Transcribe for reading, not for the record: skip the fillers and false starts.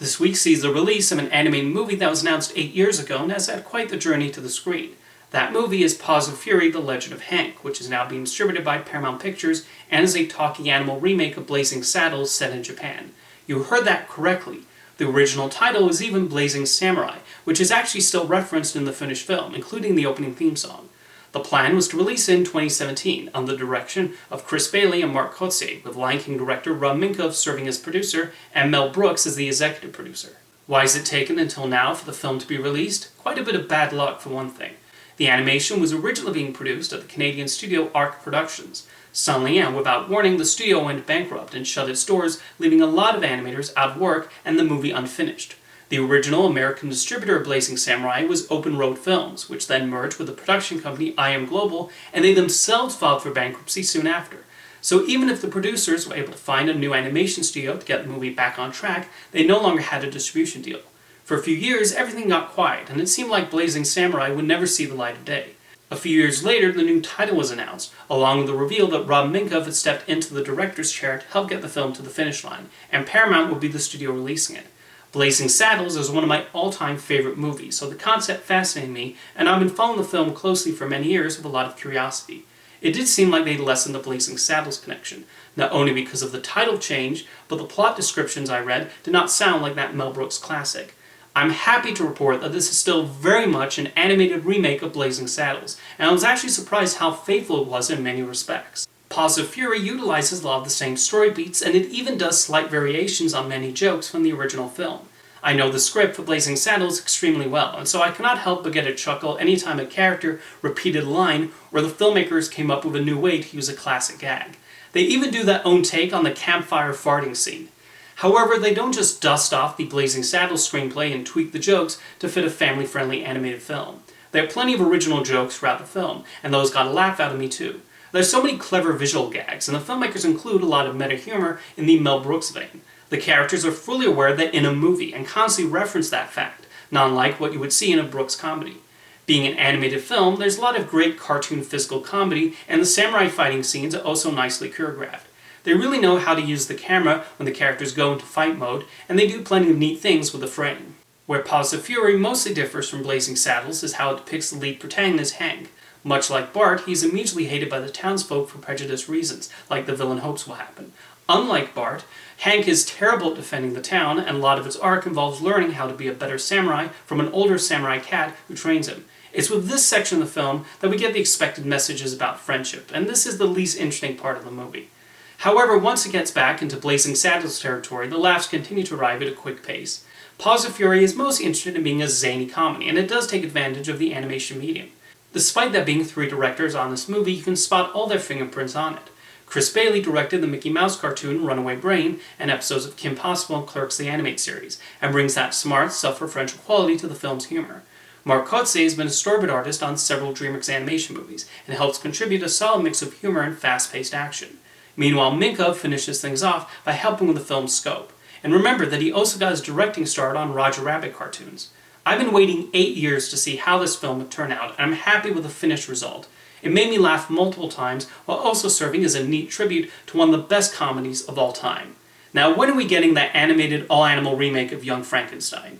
This week sees the release of an animated movie that was announced 8 years ago and has had quite the journey to the screen. That movie is Paws of Fury, The Legend of Hank, which is now being distributed by Paramount Pictures and is a talking animal remake of Blazing Saddles set in Japan. You heard that correctly. The original title is even Blazing Samurai, which is actually still referenced in the finished film, including the opening theme song. The plan was to release it in 2017, under the direction of Chris Bailey and Mark Kotze, with Lion King director Rob Minkoff serving as producer and Mel Brooks as the executive producer. Why has it taken until now for the film to be released? Quite a bit of bad luck for one thing. The animation was originally being produced at the Canadian studio Arc Productions. Suddenly and without warning, the studio went bankrupt and shut its doors, leaving a lot of animators out of work and the movie unfinished. The original American distributor of Blazing Samurai was Open Road Films, which then merged with the production company I Am Global, and they themselves filed for bankruptcy soon after. So even if the producers were able to find a new animation studio to get the movie back on track, they no longer had a distribution deal. For a few years, everything got quiet, and it seemed like Blazing Samurai would never see the light of day. A few years later, the new title was announced, along with the reveal that Rob Minkoff had stepped into the director's chair to help get the film to the finish line, and Paramount would be the studio releasing it. Blazing Saddles is one of my all-time favorite movies, so the concept fascinated me, and I've been following the film closely for many years with a lot of curiosity. It did seem like they'd lessened the Blazing Saddles connection, not only because of the title change, but the plot descriptions I read did not sound like that Mel Brooks classic. I'm happy to report that this is still very much an animated remake of Blazing Saddles, and I was actually surprised how faithful it was in many respects. Paws of Fury utilizes a lot of the same story beats, and it even does slight variations on many jokes from the original film. I know the script for Blazing Saddles extremely well, and so I cannot help but get a chuckle anytime a character repeated a line or the filmmakers came up with a new way to use a classic gag. They even do their own take on the campfire farting scene. However, they don't just dust off the Blazing Saddles screenplay and tweak the jokes to fit a family-friendly animated film. There are plenty of original jokes throughout the film, and those got a laugh out of me too. There's so many clever visual gags, and the filmmakers include a lot of meta-humor in the Mel Brooks vein. The characters are fully aware they're in a movie, and constantly reference that fact, not unlike what you would see in a Brooks comedy. Being an animated film, there's a lot of great cartoon physical comedy, and the samurai fighting scenes are also nicely choreographed. They really know how to use the camera when the characters go into fight mode, and they do plenty of neat things with the frame. Where Paws of Fury mostly differs from Blazing Saddles is how it depicts the lead protagonist, Hank. Much like Bart, he's immediately hated by the townsfolk for prejudiced reasons, like the villain hopes will happen. Unlike Bart, Hank is terrible at defending the town, and a lot of its arc involves learning how to be a better samurai from an older samurai cat who trains him. It's with this section of the film that we get the expected messages about friendship, and this is the least interesting part of the movie. However, once it gets back into Blazing Saddles territory, the laughs continue to arrive at a quick pace. Paws of Fury is mostly interested in being a zany comedy, and it does take advantage of the animation medium. Despite there being 3 directors on this movie, you can spot all their fingerprints on it. Chris Bailey directed the Mickey Mouse cartoon Runaway Brain and episodes of Kim Possible and Clerks the Animated Series, and brings that smart, self-referential quality to the film's humor. Mark Kotze has been a storyboard artist on several DreamWorks animation movies, and helps contribute a solid mix of humor and fast-paced action. Meanwhile, Minkoff finishes things off by helping with the film's scope. And remember that he also got his directing start on Roger Rabbit cartoons. I've been waiting 8 years to see how this film would turn out, and I'm happy with the finished result. It made me laugh multiple times, while also serving as a neat tribute to one of the best comedies of all time. Now, when are we getting that animated all-animal remake of Young Frankenstein?